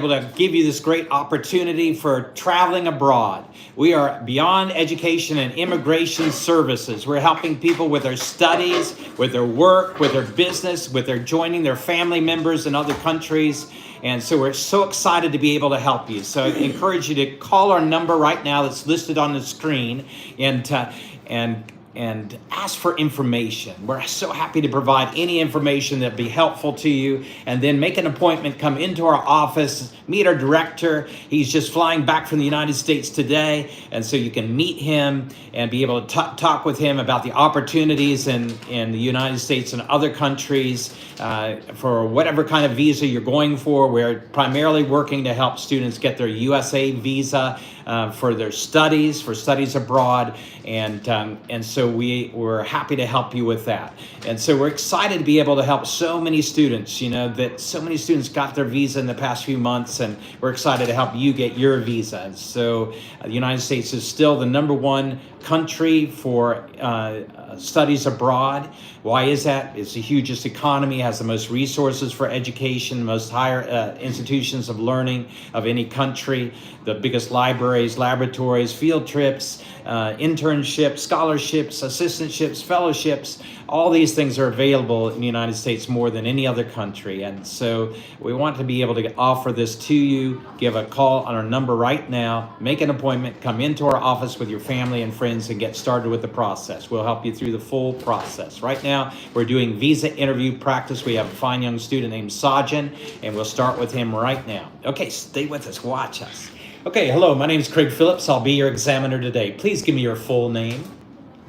To give you this great opportunity for traveling abroad. We are Beyond Education and Immigration Services. We're helping people with their studies, with their work, with their business, with their joining their family members in other countries. And so we're so excited to be able to help you. So I encourage you to call our number right now that's listed on the screen and ask for information. We're so happy to provide any information that'd be helpful to you, and then make an appointment, come into our office, meet our director. He's just flying back from the United States today, and so you can meet him and be able to talk with him about the opportunities in the United States and other countries for whatever kind of visa you're going for. We're primarily working to help students get their USA visa for their studies, for studies abroad, and so we're happy to help you with that. And so we're excited to be able to help so many students. You know that so many students got their visa in the past few months, and we're excited to help you get your visa. And so the United States is still the #1 country for studies abroad. Why is that? It's the hugest economy, has the most resources for education, most higher institutions of learning of any country, the biggest libraries, laboratories, field trips, internships, scholarships, assistantships, fellowships. All these things are available in the United States more than any other country. And so we want to be able to offer this to you. Give a call on our number right now. Make an appointment. Come into our office with your family and friends and get started with the process. We'll help you through the full process. Right now, we're doing visa interview practice. We have a fine young student named Sajjan, and we'll start with him right now. Okay, stay with us. Watch us. Okay, hello. My name is Craig Phillips. I'll be your examiner today. Please give me your full name.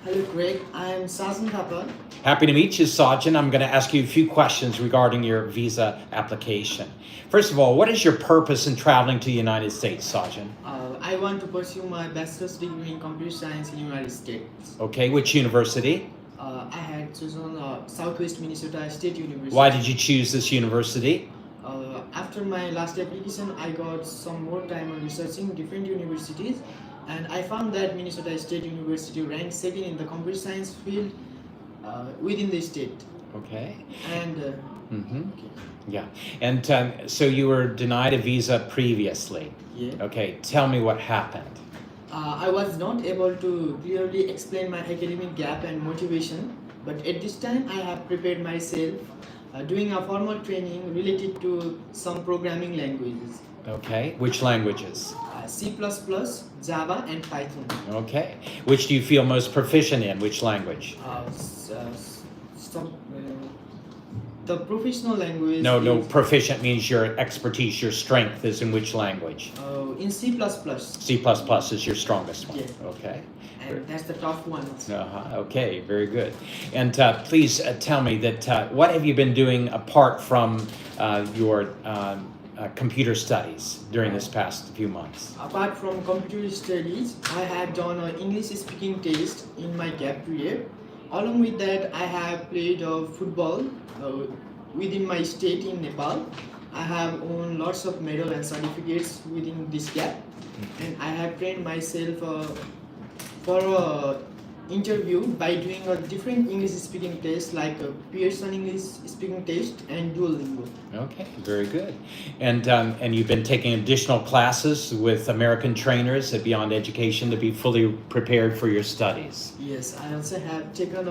Hello, Craig. I am Sajjan Thapa. Happy to meet you, Sajjan. I'm going to ask you a few questions regarding your visa application. First of all, what is your purpose in traveling to the United States, Sajjan? I want to pursue my bachelor's degree in computer science in the United States. Okay, which university? I had chosen Southwest Minnesota State University. Why did you choose this university? After my last application, I got some more time on researching different universities, and I found that Minnesota State University ranked second in the computer science field within the state. Okay. And okay. Yeah. And so you were denied a visa previously. Yeah. Okay. Tell me what happened. I was not able to clearly explain my academic gap and motivation, but at this time I have prepared myself doing a formal training related to some programming languages. Okay. Which languages? C++, Java, and Python. Okay. Which do you feel most proficient in? Which language? The professional language. No. Proficient means your expertise, your strength is in which language? In C++. C++ is your strongest one. Yeah. Okay. And that's the tough one. Okay, very good. And please tell me that what have you been doing apart from your computer studies during this past few months? Apart from computer studies, I have done an English speaking test in my gap period. Along with that, I have played football within my state in Nepal. I have won lots of medals and certificates within this gap, and I have trained myself for an interview by doing a different English speaking test like a Pearson English speaking test and Duolingo. Okay, very good. And you've been taking additional classes with American trainers at Beyond Education to be fully prepared for your studies. Yes, I also have taken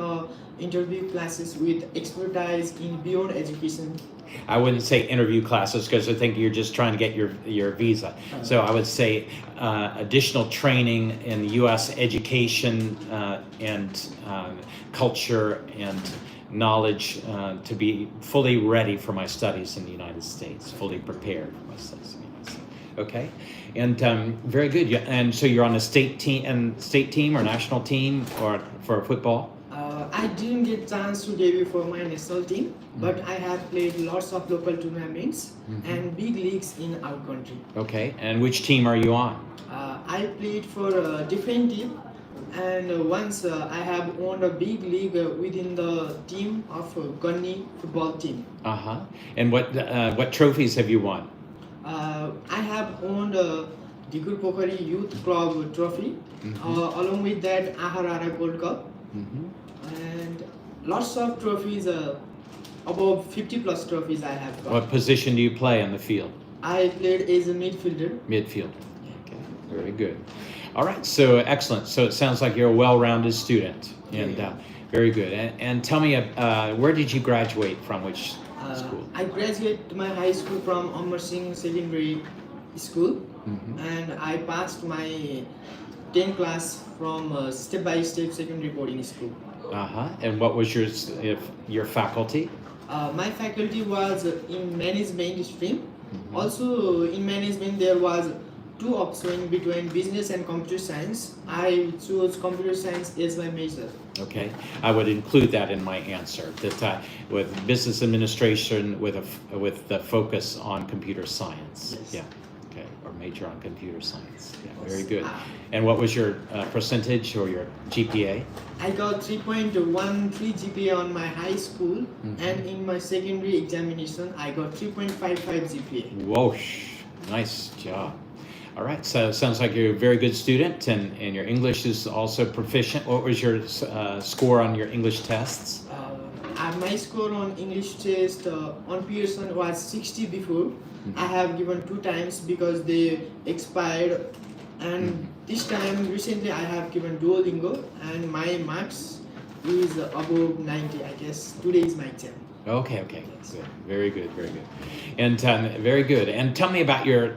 interview classes with expertise in Beyond Education. I wouldn't say interview classes because I think you're just trying to get your visa. So I would say additional training in U.S. education and culture and knowledge to be fully ready for my studies in the United States, fully prepared for my studies in the United States. Okay, and very good. And so you're on a state team or national team or for football? I didn't get chance to debut for my national team, but I have played lots of local tournaments and big leagues in our country. Okay, and which team are you on? I played for a different team, and once I have won a big league within the team of Gunny football team. And what trophies have you won? I have won the Dikur Pokhari Youth Club Trophy. Along with that, Aharara Gold Cup. And lots of trophies, about 50 plus trophies I have got. What position do you play on the field? I played as a midfielder. Midfielder. Okay, very good. All right, so excellent. So it sounds like you're a well-rounded student, and very good. And tell me, where did you graduate from? Which school? I graduated my high school from Amar Singh Secondary School, and I passed my 10th class from Step by Step Secondary Boarding School. And what was your faculty? My faculty was in management stream. Also in management there was two options between business and computer science. I chose computer science as my major. Okay, I would include that in my answer. That with business administration with the focus on computer science. Yes. Yeah. Okay, or major on computer science. Yeah, very good. And what was your percentage or your GPA? I got 3.13 GPA on my high school, and in my secondary examination, I got 3.55 GPA. Whoosh, nice job. All right, so it sounds like you're a very good student, and your English is also proficient. What was your score on your English tests? My score on English test on Pearson was 60 before. I have given 2 times because they expired, and this time recently I have given Duolingo, and my marks is above 90. I guess today is my exam. Okay, good, very good, and very good. And tell me about your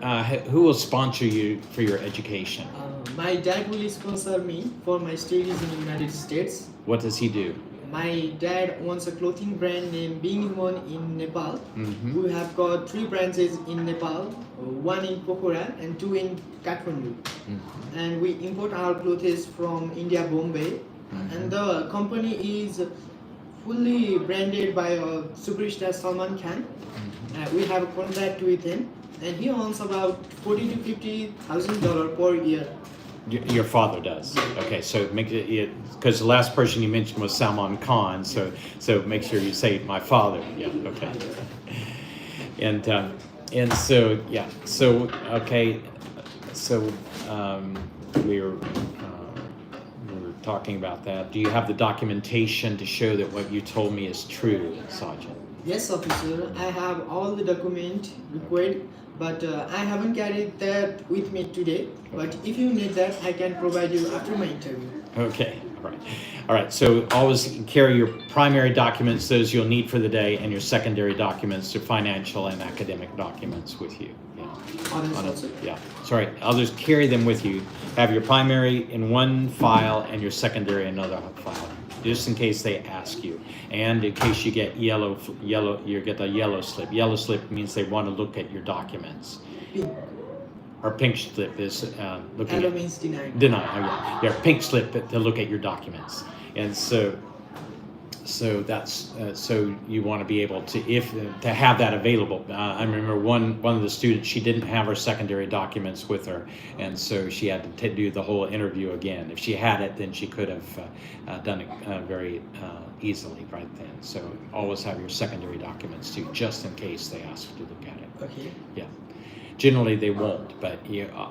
who will sponsor you for your education? My dad will sponsor me for my studies in the United States. What does he do? My dad owns a clothing brand named Being Human in Nepal. We have got 3 branches in Nepal, 1 in Pokhara and 2 in Kathmandu. And we import our clothes from India, Bombay. And the company is fully branded by superstar Salman Khan. We have a contract with him, and he earns about $40,000 to $50,000 per year. Your father does. Okay, so make it because the last person you mentioned was Salman Khan. So make sure you say my father. Yeah. Okay. And so yeah. So okay. So we were talking about that. Do you have the documentation to show that what you told me is true, Sergeant? Yes, officer. I have all the document required, but I haven't carried that with me today. But if you need that, I can provide you after my interview. Okay, all right. So always carry your primary documents, those you'll need for the day, and your secondary documents, your financial and academic documents with you. Yeah. Sorry, I'll just carry them with you. Have your primary in one file and your secondary in another file, just in case they ask you, and in case you get yellow. You get a yellow slip. Yellow slip means they want to look at your documents. Pink. Or pink slip is looking. Yellow means denied. Denied. Oh, yeah, pink slip to look at your documents, and so that's so you want to be able to to have that available. I remember one of the students, she didn't have her secondary documents with her, and so she had to do the whole interview again. If she had it, then she could have done it very easily right then. So always have your secondary documents too, just in case they ask you to look at it. Okay. Yeah. Generally they won't, but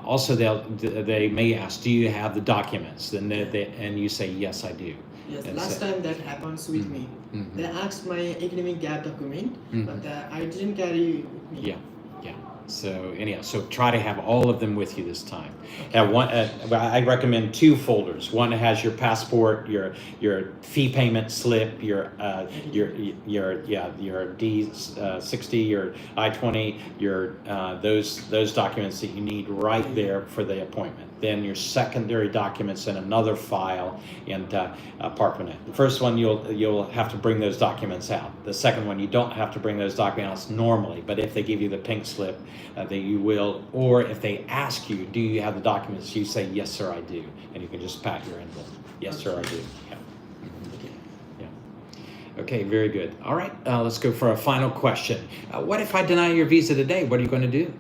also they may ask, do you have the documents? Then and you say, yes, I do. Yes, last time that happens with me. They asked my academic gap document, but I didn't carry with me. Yeah. So anyhow, so try to have all of them with you this time. I recommend 2 folders. One has your passport, your fee payment slip, your D60, your I-20, your those documents that you need right there for the appointment. Then your secondary documents in another file in Parkmanet. The first one you'll have to bring those documents out. The second one you don't have to bring those documents normally, but if they give you the pink slip, that you will, or if they ask you, do you have the documents, you say, yes, sir, I do, and you can just pat your envelope. Yes, sir, I do. Yeah. Okay, very good. All right, let's go for a final question. What if I deny your visa today? What are you going to do?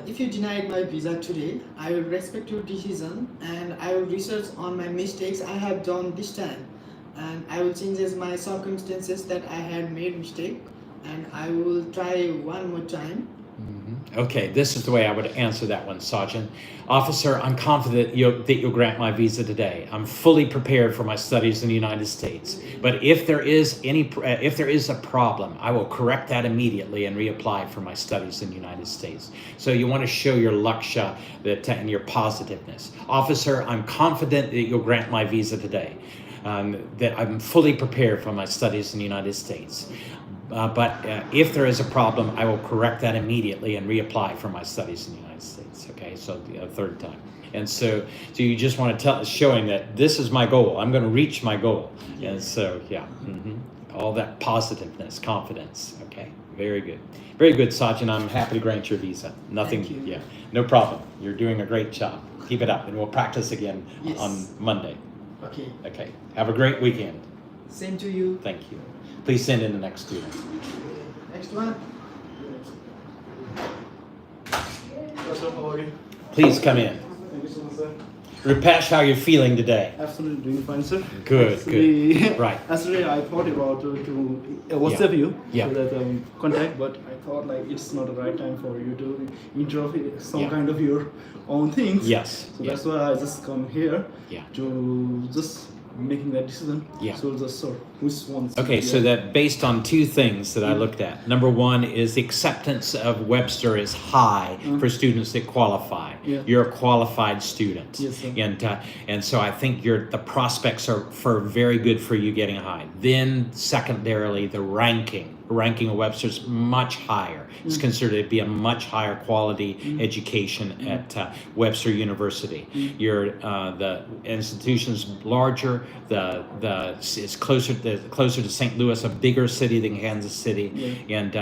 If you denied my visa today, I will respect your decision, and I will research on my mistakes I have done this time, and I will change my circumstances that I had made mistake, and I will try one more time. Okay, this is the way I would answer that one, Sergeant. Officer, I'm confident that you'll grant my visa today. I'm fully prepared for my studies in the United States. But if there is a problem, I will correct that immediately and reapply for my studies in the United States. So you want to show your laksha and your positiveness. Officer, I'm confident that you'll grant my visa today. That I'm fully prepared for my studies in the United States. But if there is a problem, I will correct that immediately and reapply for my studies in the United States. Okay, so the third time. And so you just want to showing that this is my goal. I'm going to reach my goal. Yes. And so, yeah, all that positiveness, confidence. Okay, very good. Very good, Sergeant. I'm happy to grant your visa. Nothing, yeah, no problem. You're doing a great job. Keep it up, and we'll practice again on Monday. Okay. Okay, have a great weekend. Same to you. Thank you. Please send in the next student. Next one. Sir, how are you? Please come in. Thank you so much, sir. Rupesh, how are you feeling today? Absolutely doing fine, sir. Good, good. Right. Actually, I thought about to WhatsApp you Yeah. so that contact, but I thought like it's not the right time for you to intro some kind of your own things. Yes. So that's why I just come here Yeah. to just making that decision. Yeah. So just sir, which ones? Okay, so that based on two things that I looked at. Number one is the acceptance of Webster is high for students that qualify. Yeah. You're a qualified student. Yes, sir. And so I think the prospects are very good for you getting high. Then secondarily, the ranking of Webster is much higher. It's considered to be a much higher quality education at Webster University. The institution's larger. It's closer to St. Louis, a bigger city than Kansas City, and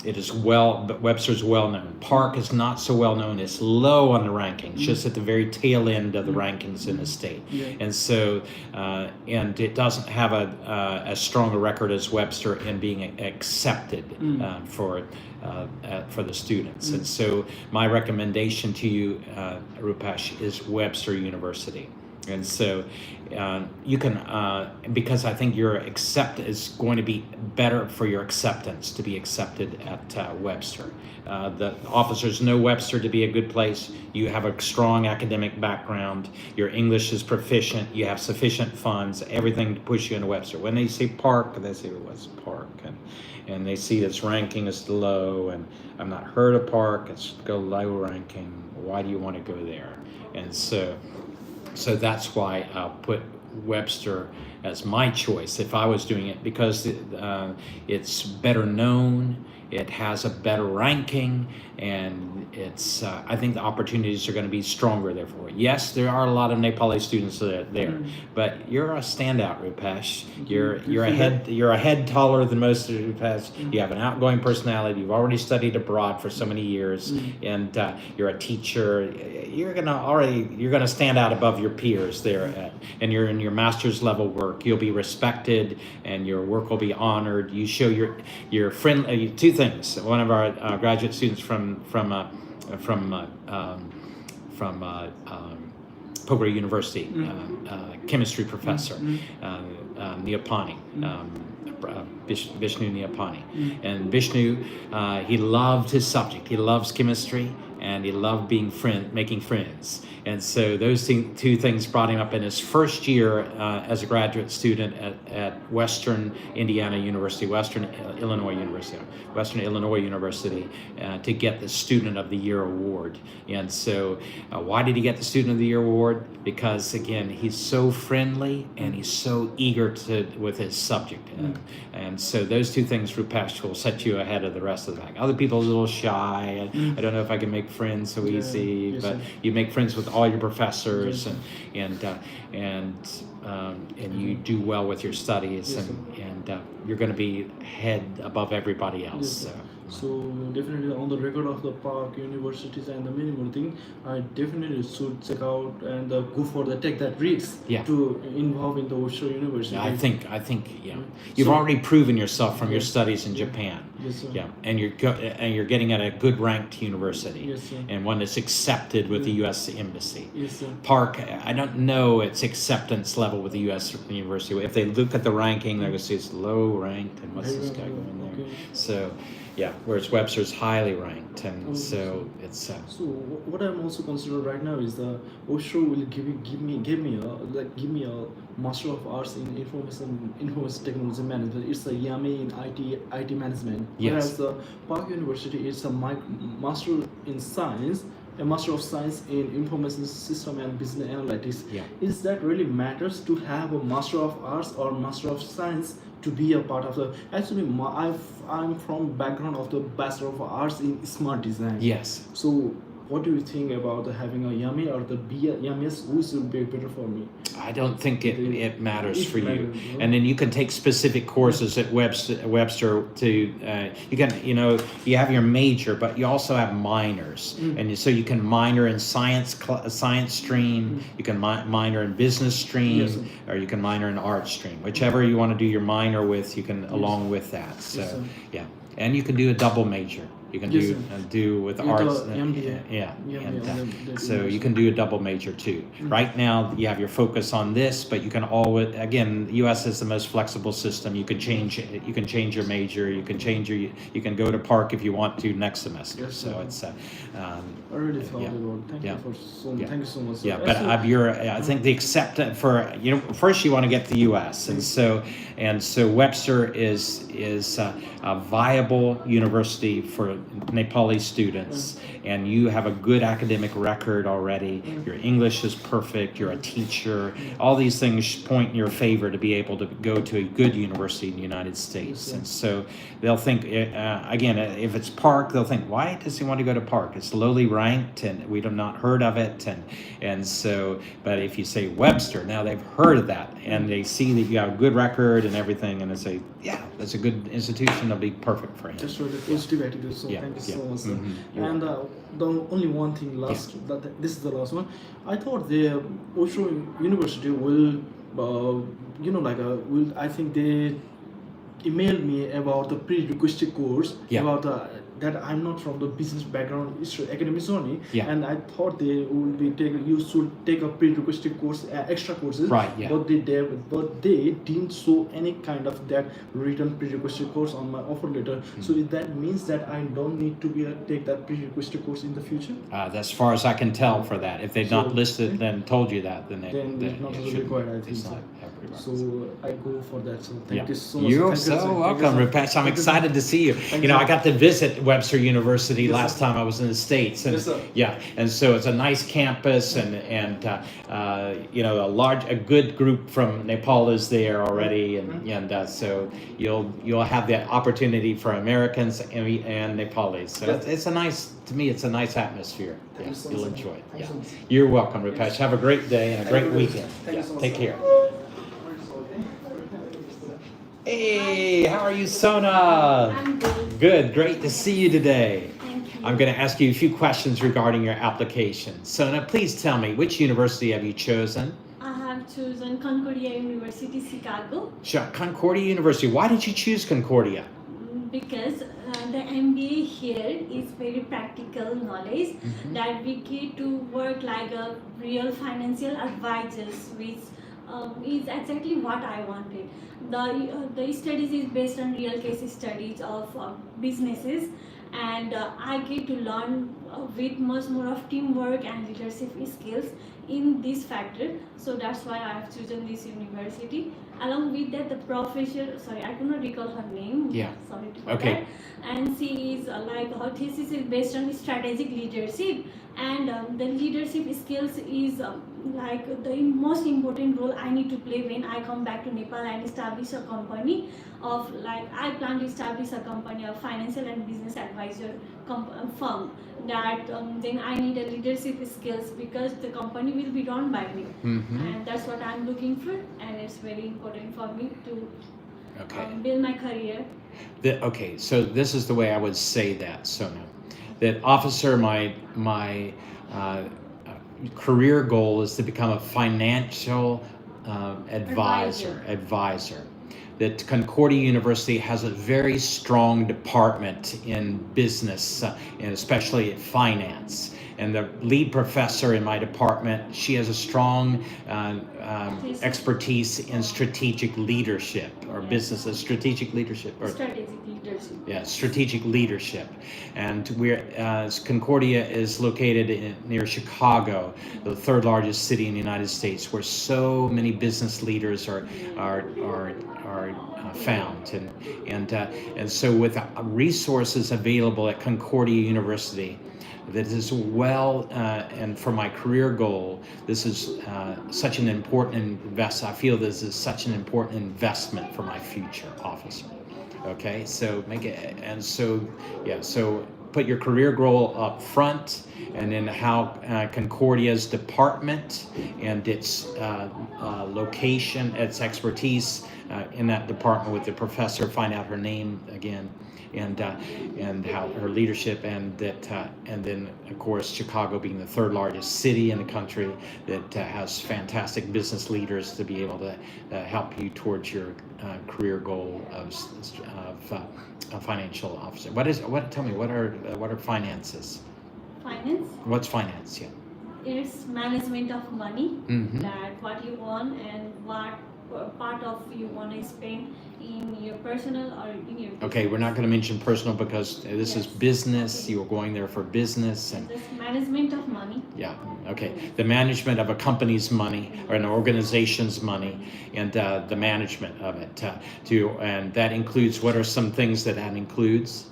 it is but Webster's well known. Park is not so well known. It's low on the rankings, just at the very tail end of the rankings in the state, and so and it doesn't have as strong a record as Webster in being accepted for the students. And so my recommendation to you, Rupesh, is Webster University. And so you can, because I think your is going to be better for your acceptance to be accepted at Webster. The officers know Webster to be a good place. You have a strong academic background. Your English is proficient. You have sufficient funds, everything to push you into Webster. When they say Park, they say, what's Park? And they see its ranking is low, and I've not heard of Park. It's low ranking. Why do you want to go there? And so that's why I'll put Webster as my choice if I was doing it, because it's better known, it has a better ranking, and it's I think the opportunities are going to be stronger there for it. Yes, there are a lot of Nepali students there, but you're a standout, Rupesh. You're a head taller than most of Rupesh. You have an outgoing personality. You've already studied abroad for so many years, and you're a teacher. You're gonna stand out above your peers there, and you're in your master's level work. You'll be respected, and your work will be honored. You show your friend two things. One of our graduate students from Pokhara University, chemistry professor, Neopani, Vishnu Neopani. And Vishnu, he loved his subject. He loves chemistry, and he loved making friends. And so those two things brought him up in his first year as a graduate student at Western Illinois University to get the Student of the Year award. And so why did he get the Student of the Year award? Because again, he's so friendly and he's so eager with his subject. And so those two things, Rupesh, will set you ahead of the rest of the pack. Other people are a little shy, and I don't know if I can make friends so easy, but you make friends with all your professors, and you do well with your studies, and you're going to be head above everybody else. So definitely on the record of the Park universities and the many more thing, I definitely should check out and go for take that risk to involve in the Webster University. I think you've already proven yourself from your studies in Japan. Yes, sir. Yeah, and you're getting at a good ranked university. Yes, sir. And one that's accepted with the U.S. Embassy. Yes, sir. Park, I don't know its acceptance level with the U.S. University. If they look at the ranking, they're going to see it's low ranked, and what's this guy going there? Okay. So, yeah, whereas Webster's highly ranked, and so it's. So what I'm also considering right now is the Osho will give me a Master of Arts in Information Technology Management. It's a YAME in IT management. Yes. Whereas the Park University is a Master in Science, a Master of Science in Information System and Business Analytics. Yeah. Is that really matters to have a Master of Arts or Master of Science to be a part of the? Actually, I'm from background of the Bachelor of Arts in Smart Design. Yes. So what do you think about having a YAME or the BMS? Which will be better for me? I don't think it matters It for you. matters, no? And then you can take specific courses at Webster to, you can, you have your major, but you also have minors. And so you can minor in science stream, you can minor in business stream, Yes, sir. or you can minor in art stream. Whichever you want to do your minor with, you can along with that. So, Yes, sir. yeah. And you can do a double major. You can Yes, do sir. do with With arts. the MBA. Yeah. And, that so you can do a double major too. Right now you have your focus on this, but you can always, again, the U.S. is the most flexible system. You can change it. You can change your major. You can go to Park if you want to next semester. Yes, So sir. it's I really thought yeah. about. Thank Yeah. you for so. Yeah. Thank you so much. sir. yeah, but Actually, I think the acceptance for first you want to get the U.S. and so Webster is a viable university for Nepali students, and you have a good academic record already. Your English is perfect. You're a teacher. All these things point in your favor to be able to go to a good university in the United States. Yes, And so they'll think again, if it's Park, they'll think, why does he want to go to Park? It's lowly ranked, and we have not heard of it, and so. But if you say Webster, now they've heard of that, and they see that you have a good record and everything, and they say, yeah, that's a good institution. It'll be perfect for him. just for the positive attitude. So Yeah, thank you yeah. so much. Sir. You're And the only one thing this is the last one. I thought the Osho University will, I think they emailed me about the prerequisite course about that I'm not from the business background, it's academics only, and I thought they would be you should take a prerequisite course, extra courses, Right, yeah. but they didn't show any kind of that written prerequisite course on my offer letter. So that means that I don't need to take that prerequisite course in the future. As far as I can tell for that. If they've not So- listed and told you that, then Then it's not it really shouldn't- required, I think it's so. not everywhere. So I go for that. So thank Yeah. you so much. You're Thank you, sir. so Thank you, welcome, sir. Rupesh. I'm Thank you, sir. excited to see you. Thank You know, you, I got to visit Webster University Yes, last sir. time I was in the States. And Yes, sir. yeah, and so it's a nice campus, and a good group from Nepal is there already, and so you'll have the opportunity for Americans and Nepalis. So it's a nice atmosphere. Thank you so You'll much, sir. enjoy it. Thank you so much. You're welcome, Rupesh. Have a great day and a great Thank you. weekend. Thank you so much, Take sir. care. Hey, how are you, Sona? I'm good. Good, great to see you today. Thank you. I'm going to ask you a few questions regarding your application. Sona, please tell me, which university have you chosen? I have chosen Concordia University, Chicago, Sure, Concordia University. Why did you choose Concordia? because the MBA here is very practical knowledge that we get to work like a real financial advisors, which is exactly what I wanted. The studies is based on real case studies of businesses, and I get to learn with much more of teamwork and leadership skills in this factor. So that's why I have chosen this university. Along with that, the professor, sorry, I cannot recall her name. Yeah. Sorry for Okay. that. And she is her thesis is based on strategic leadership, and the leadership skills is like the most important role I need to play when I come back to Nepal and establish a company of I plan to establish a company of financial and business advisor firm that then I need a leadership skills because the company will be run by me, and that's what I'm looking for, and it's very important for me to build my career. Okay, so this is the way I would say that, Sona. That officer, my career goal is to become a financial advisor. that Concordia University has a very strong department in business, and especially finance. And the lead professor in my department, she has a strong expertise in strategic leadership or business, strategic leadership. Or, strategic leadership. Yeah, strategic leadership. And Concordia is located near Chicago, the third largest city in the United States, where so many business leaders are found. And so with resources available at Concordia University, that is well, and for my career goal, this is such an important investment. I feel this is such an important investment for my future, officer. Okay, so make it, and so, yeah, so put your career goal up front, and then how Concordia's department and its location, its expertise in that department with the professor, find out her name again, and how her leadership, and then of course Chicago being the third largest city in the country that has fantastic business leaders to be able to help you towards your career goal of a financial officer. Tell me, what are finances? Finance? What's finance? Yeah. It's management of money, Mm-hmm. that what you want and what part of you want to spend in your personal or in your business. Okay, we're not going to mention personal because this is Yes. business. Okay. You're going there for business, and Just management of money. yeah, okay. The management of a company's money or an organization's money, and the management of it. And that includes, what are some things that includes?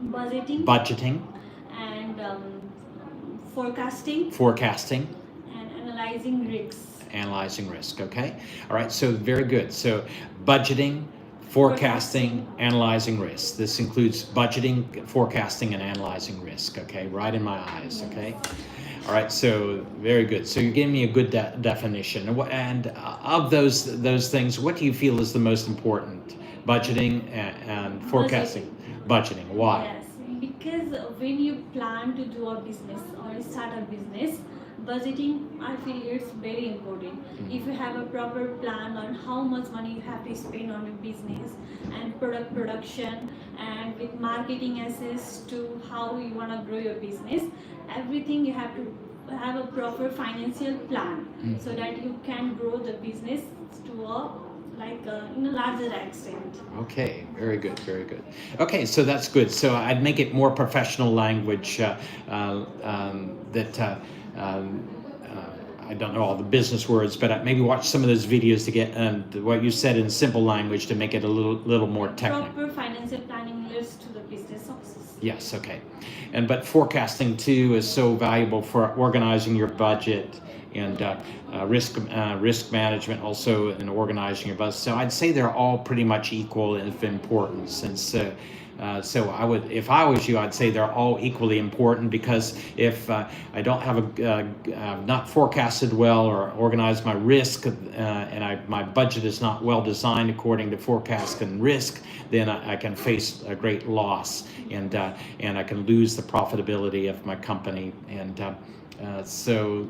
Budgeting. Budgeting, And forecasting. forecasting, And analyzing risks. analyzing risk. Okay, all right. So very good. So budgeting, forecasting, analyzing risk. This includes budgeting, forecasting, and analyzing risk. Okay, right in my eyes. Okay. All right, so very good. So you're giving me a good definition. And of those things, what do you feel is the most important? Budgeting and forecasting. Budgeting. Why? Yes, because when you plan to do a business or start a business, budgeting, I feel it's very important. If you have a proper plan on how much money you have to spend on your business and production, and with marketing access to how you want to grow your business, everything you have to have a proper financial plan so that you can grow the business to a in a larger extent. Okay, very good, very good. Okay, so that's good. So I'd make it more professional language I don't know all the business words, but maybe watch some of those videos to get what you said in simple language to make it a little more technical. Proper financial planning leads to the business success. Yes, okay. But forecasting too is so valuable for organizing your budget, and risk management also in organizing your budget. So I'd say they're all pretty much equal in importance. And so I would, if I was you, I'd say they're all equally important, because if I don't have not forecasted well or organized my risk, and my budget is not well designed according to forecast and risk, then I can face a great loss, and I can lose the profitability of my company. And so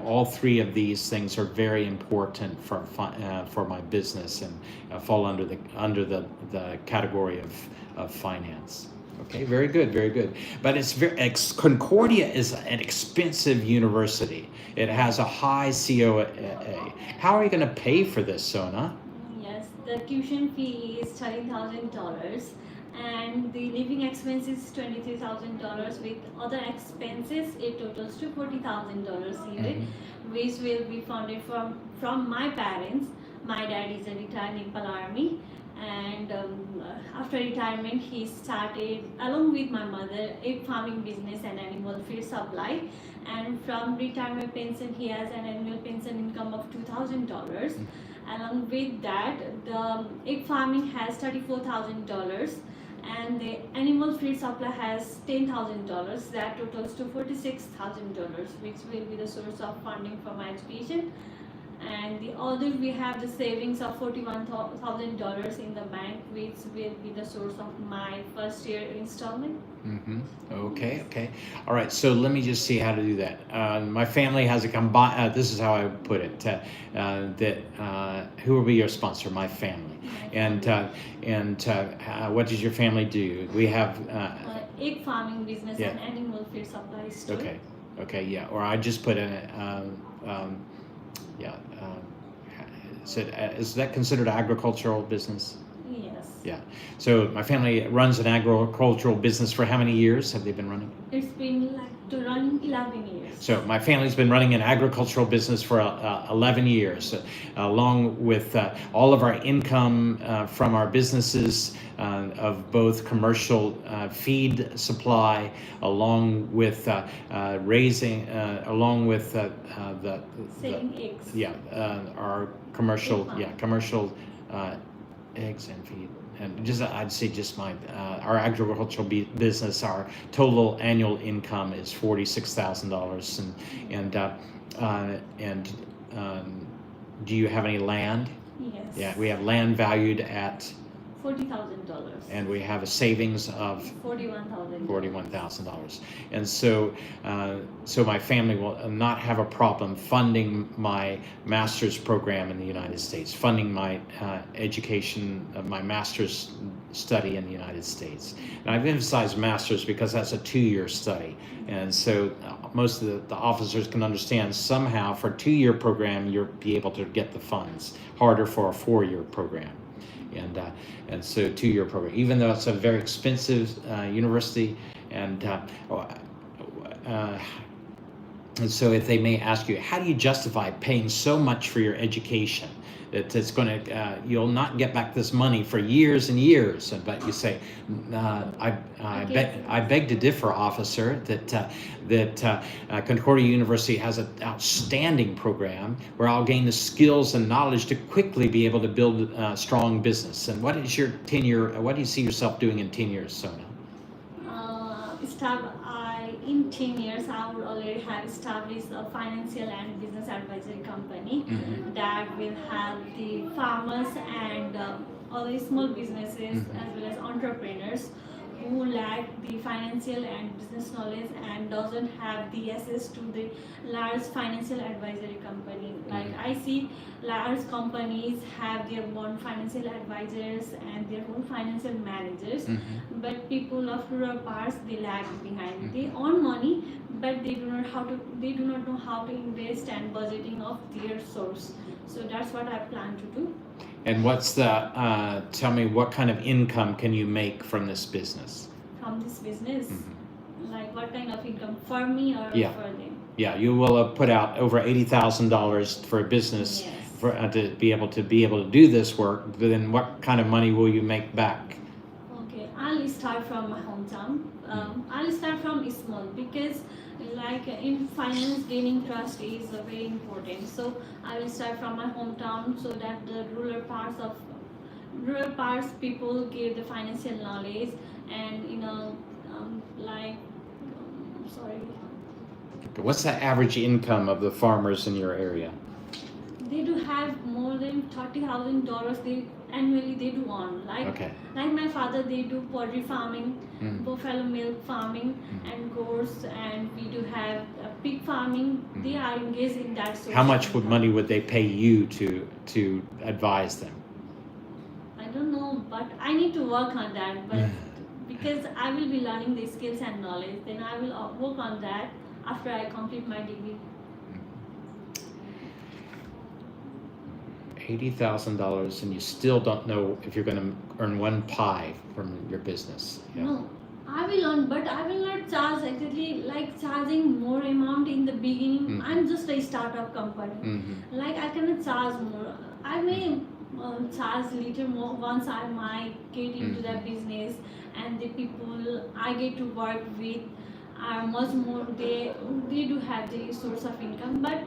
all three of these things are very important for my business, and fall under the category of finance. Okay, very good, very good. But Concordia is an expensive university. It has a high COA. How are you going to pay for this, Sona? Yes, the tuition fee is $30,000, and the living expenses $23,000. With other expenses, it totals to $40,000 a year, which will be funded from my parents. My dad is a retired Nepal Army, and after retirement he started along with my mother a farming business and animal feed supply, and from retirement pension he has an annual pension income of $2,000. Along with that, the egg farming has $34,000, and the animal feed supply has $10,000. That totals to $46,000, which will be the source of funding for my education. and the other we have the savings of $41,000 in the bank, which will be the source of my first year installment. Okay, okay. All right, so let me just see how to do that. My family has a combined, this is how I would put it, who will be your sponsor? My family. What does your family do? We have... egg farming business Yeah. and animal feed supply store. Okay, yeah. Or I just put in it, yeah. Is that considered agricultural business? Yes. Yeah. So my family runs an agricultural business for how many years have they been running? It's been like to run 11 years. So my family's been running an agricultural business for 11 years, along with all of our income from our businesses of both commercial feed supply, along with raising, along with selling eggs. Yeah, our commercial, commercial eggs and feed. And just, I'd say just my, our agricultural business, our total annual income is $46,000. And do you have any land? Yes. Yeah, we have land valued at $40,000. And we have a savings of $41,000. And so, so my family will not have a problem funding my master's program in the United States, funding my education, my master's study in the United States. And I've emphasized master's because that's a 2-year study. And so most of the officers can understand somehow for a 2-year program, you'll be able to get the funds, harder for a 4-year program. And so 2-year program, even though it's a very expensive university, and so if they may ask you, how do you justify paying so much for your education that it's going to, you'll not get back this money for years and years? But you say, I beg to differ, officer, that Concordia University has an outstanding program where I'll gain the skills and knowledge to quickly be able to build a strong business. And what is your tenure? What do you see yourself doing in 10 years, Sona? In 10 years, I would already have established a financial and business advisory company that will help the farmers and other small businesses as well as entrepreneurs who lack the financial and business knowledge and doesn't have the access to the large financial advisory company. Like I see large companies have their own financial advisors and their own financial managers, but people of rural parts, they lag behind. They earn money, but they do not know how to invest and budgeting of their source. So that's what I plan to do. And what's the, tell me, what kind of income can you make from this business? From this business? Like what kind of income? For me or for them? Yeah, you will have put out over $80,000 for a business for, to be able to do this work. But then what kind of money will you make back? Okay, I'll start from my hometown. I'll start from small because like in finance, gaining trust is very important. So I will start from my hometown so that the rural parts people get the financial knowledge and sorry. What's the average income of the farmers in your area? They do have more than $30,000 annually they do on. Like my father, they do poultry farming, buffalo milk farming, and goats, and we do have pig farming. They are engaged in that. How much money would they pay you to advise them? I don't know, but I need to work on that. But because I will be learning the skills and knowledge, then I will work on that after I complete my degree. $80,000, and you still don't know if you're going to earn one pie from your business. No, I will earn, but I will not charge exactly like charging more amount in the beginning. I'm just a startup company. Like I cannot charge more. I may charge little more once I might get into that business, and the people I get to work with are much more. They do have the source of income, but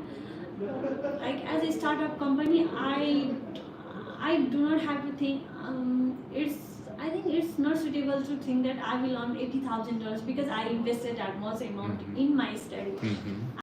like as a startup company, I do not have to think. I think it's not suitable to think that I will earn $80,000 because I invested that much amount in my study.